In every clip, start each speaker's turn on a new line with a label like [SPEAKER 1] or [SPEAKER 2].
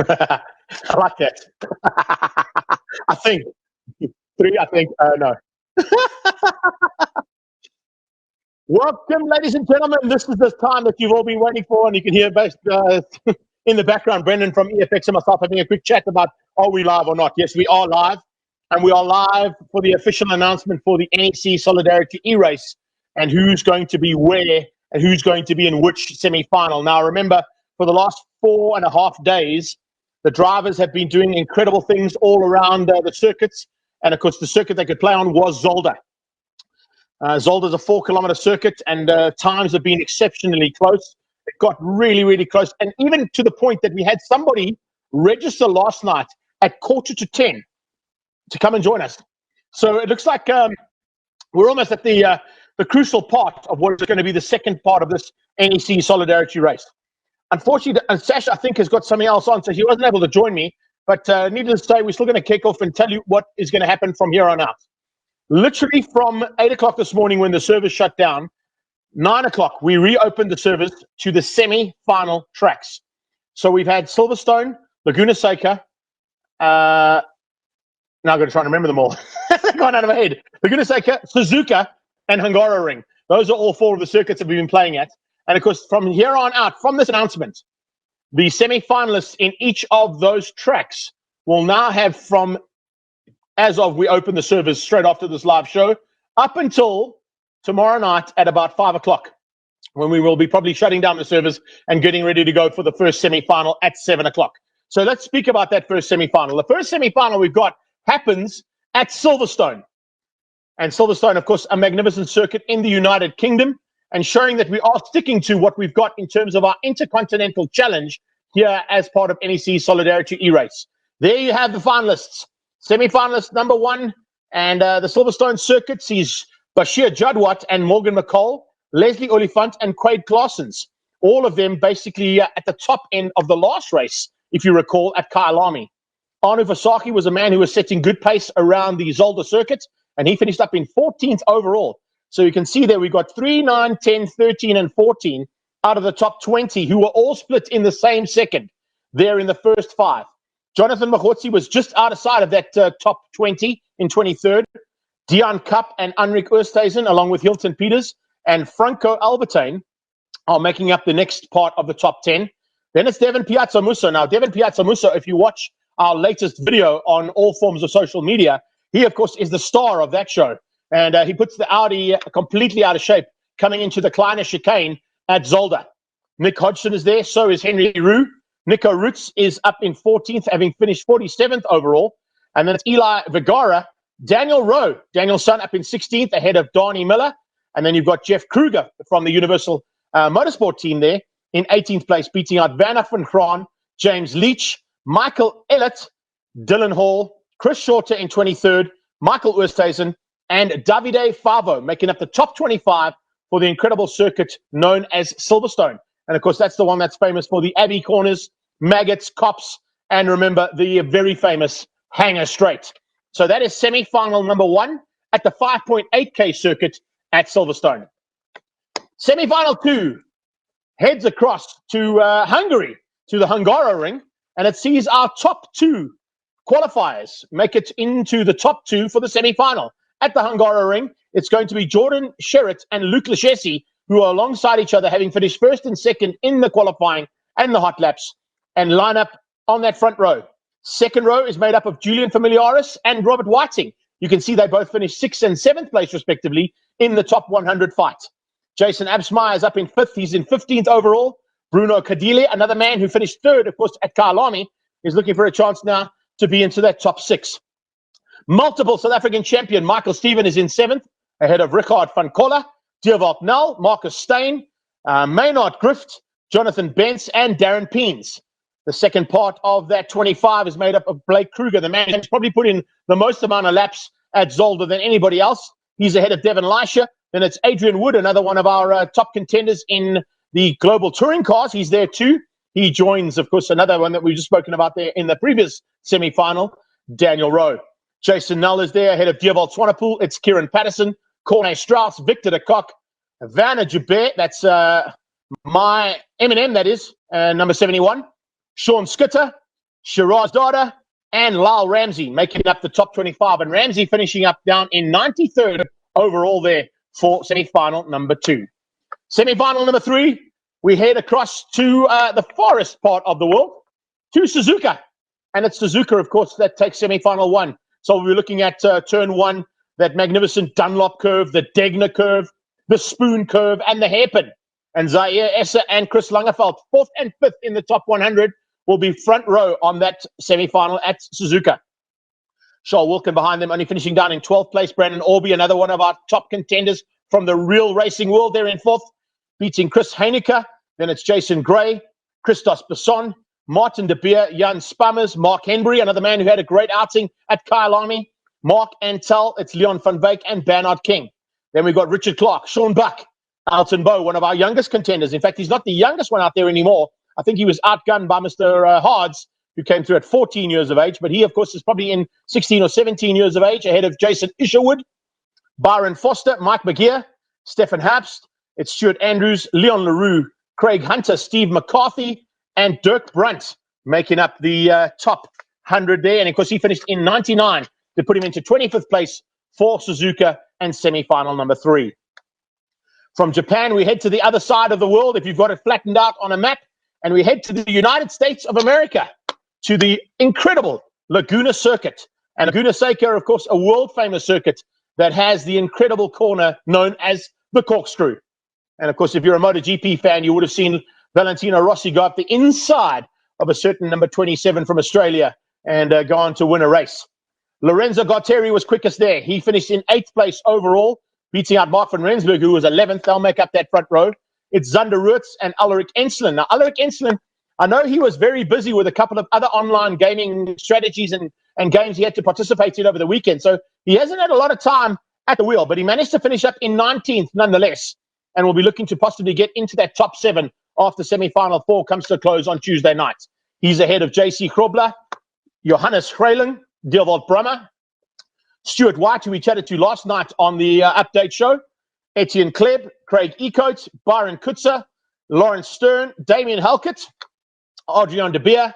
[SPEAKER 1] I like that. I think three. I think no. Welcome, ladies and gentlemen. This is the time that you've all been waiting for, and you can hear both in the background, Brendan from EFX and myself having a quick chat about are we live or not. Yes, we are live, and we are live for the official announcement for the NEC Solidarity E-Race and who's going to be where and who's going to be in which semi-final. Now, remember, for the last 4.5 days, the drivers have been doing incredible things all around the circuits, and of course, the circuit they could play on was Zolder. Zolder's a 4-kilometer circuit, and times have been exceptionally close. It got really, really close, and even to the point that we had somebody register last night at 9:45 to come and join us. So it looks like we're almost at the crucial part of what is going to be the second part of this NEC Solidarity race. Unfortunately, Sash, I think, has got something else on, so he wasn't able to join me. But needless to say, we're still going to kick off and tell you what is going to happen from here on out. Literally from 8 o'clock this morning when the service shut down, 9 o'clock, we reopened the service to the semi-final tracks. So we've had Silverstone, Laguna Seca, now I'm going to try and remember them all. They're gone out of my head. Laguna Seca, Suzuka, and Hungaroring. Those are all 4 of the circuits that we've been playing at. And of course, from here on out, from this announcement, the semi-finalists in each of those tracks will now have from as of we open the service straight after this live show, up until tomorrow night at about 5 o'clock, when we will be probably shutting down the service and getting ready to go for the first semi-final at 7 o'clock. So let's speak about that first semi-final. The first semi-final we've got happens at Silverstone. And Silverstone, of course, a magnificent circuit in the United Kingdom, and showing that we are sticking to what we've got in terms of our Intercontinental Challenge here as part of NEC Solidarity E-Race. There you have the finalists. Semi-finalist number 1, and the Silverstone circuit sees Bashir Jadwat and Morgan McCall, Leslie Oliphant and Quade Claessens, all of them basically at the top end of the last race, if you recall, at Kyalami. Anu Vasaki was a man who was setting good pace around the Zolder circuit, and he finished up in 14th overall. So you can see there we got 3, 9, 10, 13, and 14 out of the top 20 who were all split in the same second there in the first 5. Jonathan Mahotsi was just outside of that top 20 in 23rd. Dion Kapp and Anrik Oosthuizen, along with Hilton Peters and Franco Albertine, are making up the next part of the top 10. Then it's Devin Piazzamusso. Now, Devin Piazzamusso, if you watch our latest video on all forms of social media, he, of course, is the star of that show. And he puts the Audi completely out of shape coming into the Kleiner chicane at Zolder. Nick Hodgson is there, so is Henry Roux. Nico Roots is up in 14th, having finished 47th overall. And then it's Eli Vergara, Daniel Rowe, Daniel's son, up in 16th, ahead of Donnie Miller. And then you've got Jeff Kruger from the Universal Motorsport team there in 18th place, beating out Werner van Graan, James Leach, Michael Ellett, Dylan Hall, Chris Shorter in 23rd, Michael Oosthuizen, and Davide Favo, making up the top 25 for the incredible circuit known as Silverstone. And, of course, that's the one that's famous for the Abbey Corners, Maggots, Cops, and remember, the very famous Hanger Straight. So that is semi-final number 1 at the 5.8K circuit at Silverstone. Semi-final 2 heads across to Hungary, to the Hungaroring, and it sees our top 2 qualifiers make it into the top 2 for the semi-final. At the Hungaroring, it's going to be Jordan Sherritt and Luke Lachesi, who are alongside each other, having finished first and second in the qualifying and the hot laps, and line up on that front row. Second row is made up of Julian Familiaris and Robert Whiting. You can see they both finished 6th and 7th place, respectively, in the top 100 fight. Jason Absmeyer is up in 5th. He's in 15th overall. Bruno Cadile, another man who finished 3rd, of course, at Kyalami, is looking for a chance now to be into that top 6. Multiple South African champion Michael Steven is in 7th, ahead of Richard van Koller, Dierwald Null, Marcus Steyn, Maynard Grift, Jonathan Bentz, and Darren Peens. The second part of that 25 is made up of Blake Kruger, the man who's probably put in the most amount of laps at Zolder than anybody else. He's ahead of Devin Leisha. Then it's Adrian Wood, another one of our top contenders in the global touring cars. He's there too. He joins, of course, another one that we've just spoken about there in the previous semi-final, Daniel Rowe. Jason Null is there ahead of Dierwald Swanepoel. It's Kieran Patterson, Corne Strauss, Victor de Kock, Werner Joubert, that's my Eminem, that is, number 71. Sean Scutter, Shirazada, and Lyle Ramsey making up the top 25. And Ramsey finishing up down in 93rd overall there for semi-final number 2. Semi-final number 3, we head across to the forest part of the world, to Suzuka. And it's Suzuka, of course, that takes semi-final 1. So we'll be looking at turn 1, that magnificent Dunlop curve, the Degner curve, the Spoon curve, and the hairpin. And Zaire Esser and Chris Langerfeld, 4th and 5th in the top 100, will be front row on that semi-final at Suzuka. Shaw Wilkin behind them, only finishing down in 12th place. Brandon Orby, another one of our top contenders from the real racing world, there in 4th, beating Chris Heinecker. Then it's Jason Gray, Christos Besson, Martin de Beer, Jan Spammers, Mark Henbury, another man who had a great outing at Kyalami, Mark Antel, it's Leon van Wyk, and Bernard King. Then we've got Richard Clark, Sean Buck, Alton Bow, one of our youngest contenders. In fact, he's not the youngest one out there anymore. I think he was outgunned by Mr. Hards, who came through at 14 years of age. But he, of course, is probably in 16 or 17 years of age, ahead of Jason Isherwood, Byron Foster, Mike McGeer, Stefan Hapst. It's Stuart Andrews, Leon LaRue, Craig Hunter, Steve McCarthy, and Dirk Brunt making up the top 100 there. And, of course, he finished in 99 to put him into 25th place for Suzuka and semi-final number 3. From Japan, we head to the other side of the world, if you've got it flattened out on a map, and we head to the United States of America, to the incredible Laguna Circuit. And Laguna Seca, of course, a world-famous circuit that has the incredible corner known as the Corkscrew. And, of course, if you're a MotoGP fan, you would have seen Valentino Rossi go up the inside of a certain number 27 from Australia and go on to win a race. Lorenzo Guarteri was quickest there. He finished in 8th place overall, beating out Mark van Rensburg, who was 11th. They'll make up that front row. It's Zander Ruetz and Ulrich Ensslin. Now, Ulrich Ensslin, I know he was very busy with a couple of other online gaming strategies and games he had to participate in over the weekend. So he hasn't had a lot of time at the wheel, but he managed to finish up in 19th nonetheless, and will be looking to possibly get into that top 7 after semi-final 4 comes to a close on Tuesday night. He's ahead of JC Krobler, Johannes Schreling, Dierwold Brummer, Stuart White, who we chatted to last night on the update show, Etienne Kleb, Craig Ecote, Byron Kutzer, Lawrence Stern, Damien Halkett, Adrian de Beer,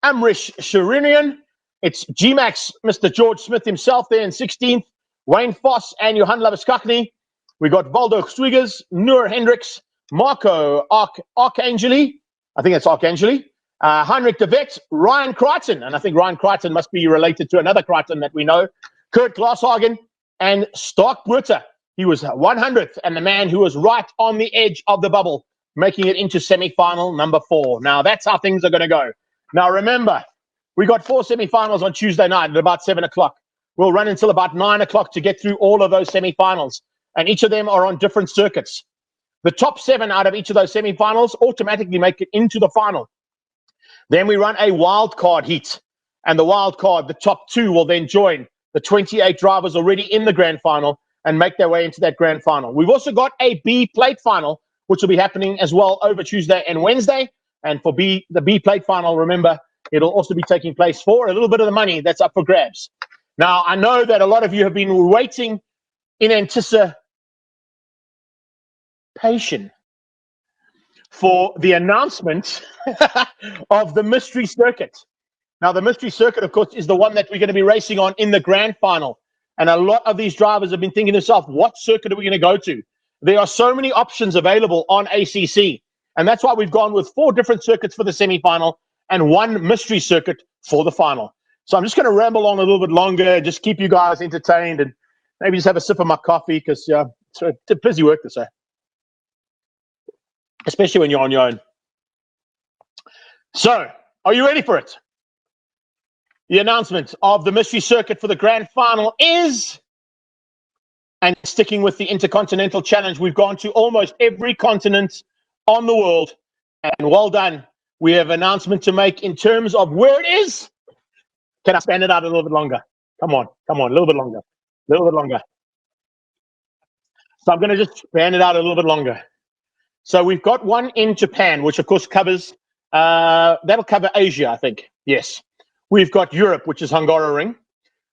[SPEAKER 1] Amrish Sharinian. It's G-Max, Mr. George Smith himself there in 16th, Wayne Foss and Johan Laviskachny. We got Valdo Stwiggers, Noor Hendricks, Marco Arcangeli, I think it's Arcangeli, Heinrich de Vet, Ryan Crichton, and I think Ryan Crichton must be related to another Crichton that we know, Kurt Glasshagen, and Stark Buerter. He was 100th, and the man who was right on the edge of the bubble, making it into semi-final number 4. Now, that's how things are going to go. Now, remember, we got 4 semi-finals on Tuesday night at about 7 o'clock. We'll run until about 9 o'clock to get through all of those semi-finals, and each of them are on different circuits. The top 7 out of each of those semi-finals automatically make it into the final. Then we run a wild card heat, and the wild card, the top 2, will then join the 28 drivers already in the grand final and make their way into that grand final. We've also got a B plate final, which will be happening as well over Tuesday and Wednesday. And for the B plate final, remember, it'll also be taking place for a little bit of the money that's up for grabs. Now, I know that a lot of you have been waiting in anticipation for the announcement of the mystery circuit. Now, the mystery circuit, of course, is the one that we're going to be racing on in the grand final. And a lot of these drivers have been thinking to themselves, what circuit are we going to go to? There are so many options available on ACC. And that's why we've gone with 4 different circuits for the semi-final and 1 mystery circuit for the final. So I'm just going to ramble on a little bit longer, just keep you guys entertained, and maybe just have a sip of my coffee, because it's a busy work to say, especially when you're on your own. So, are you ready for it? The announcement of the mystery circuit for the grand final is, and sticking with the Intercontinental Challenge, we've gone to almost every continent on the world, and well done. We have an announcement to make in terms of where it is. Can I span it out a little bit longer? Come on, a little bit longer, So I'm going to just span it out a little bit longer. So we've got one in Japan, which of course covers, that'll cover Asia, I think. Yes. We've got Europe, which is Hungaroring.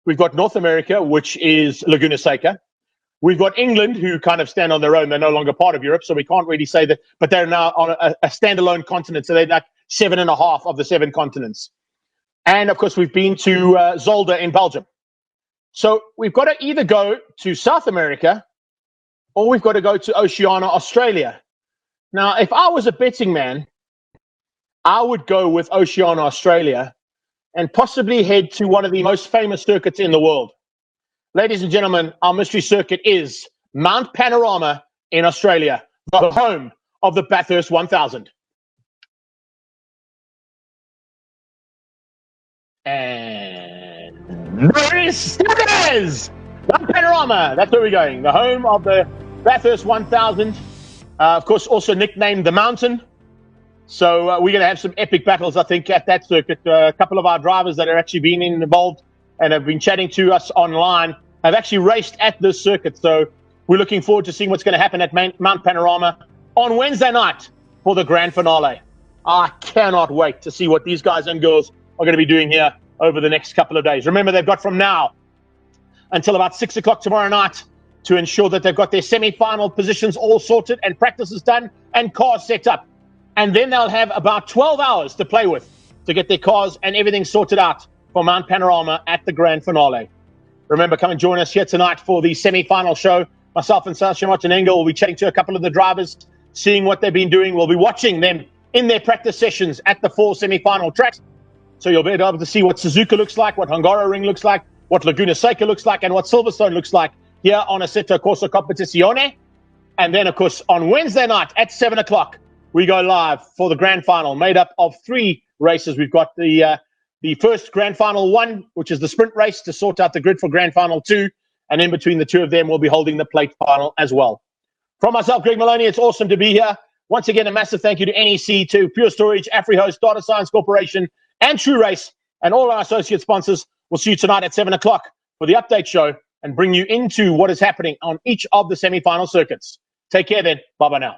[SPEAKER 1] We've got North America, which is Laguna Seca. We've got England, who kind of stand on their own. They're no longer part of Europe, so we can't really say that, but they're now on a standalone continent, so they're like 7.5 of the 7 continents. And of course, we've been to Zolder in Belgium. So we've got to either go to South America or we've got to go to Oceania, Australia. Now, if I was a betting man, I would go with Oceania, Australia, and possibly head to one of the most famous circuits in the world. Ladies and gentlemen, our mystery circuit is Mount Panorama in Australia, the home of the Bathurst 1000. And there it is! Mount Panorama, that's where we're going. The home of the Bathurst 1000. Of course, also nicknamed the Mountain. So we're going to have some epic battles, I think, at that circuit. A couple of our drivers that are actually been involved and have been chatting to us online have actually raced at this circuit. So we're looking forward to seeing what's going to happen at Mount Panorama on Wednesday night for the grand finale. I cannot wait to see what these guys and girls are going to be doing here over the next couple of days. Remember, they've got from now until about 6 o'clock tomorrow night to ensure that they've got their semi-final positions all sorted and practices done and cars set up. And then they'll have about 12 hours to play with to get their cars and everything sorted out for Mount Panorama at the grand finale. Remember, come and join us here tonight for the semi-final show. Myself and Sasha Martinengo will be chatting to a couple of the drivers, seeing what they've been doing. We'll be watching them in their practice sessions at the 4 semi-final tracks. So you'll be able to see what Suzuka looks like, what Hungaro Ring looks like, what Laguna Seca looks like, and what Silverstone looks like here on Assetto Corsa Competizione. And then, of course, on Wednesday night at 7 o'clock, we go live for the grand final, made up of 3 races. We've got the first grand final 1, which is the sprint race to sort out the grid for grand final 2. And in between the 2 of them, we'll be holding the plate final as well. From myself, Greg Maloney, it's awesome to be here. Once again, a massive thank you to NEC, to Pure Storage, AfriHost, Data Science Corporation, and True Race, and all our associate sponsors. We'll see you tonight at 7 o'clock for the update show and bring you into what is happening on each of the semi-final circuits. Take care then. Bye-bye now.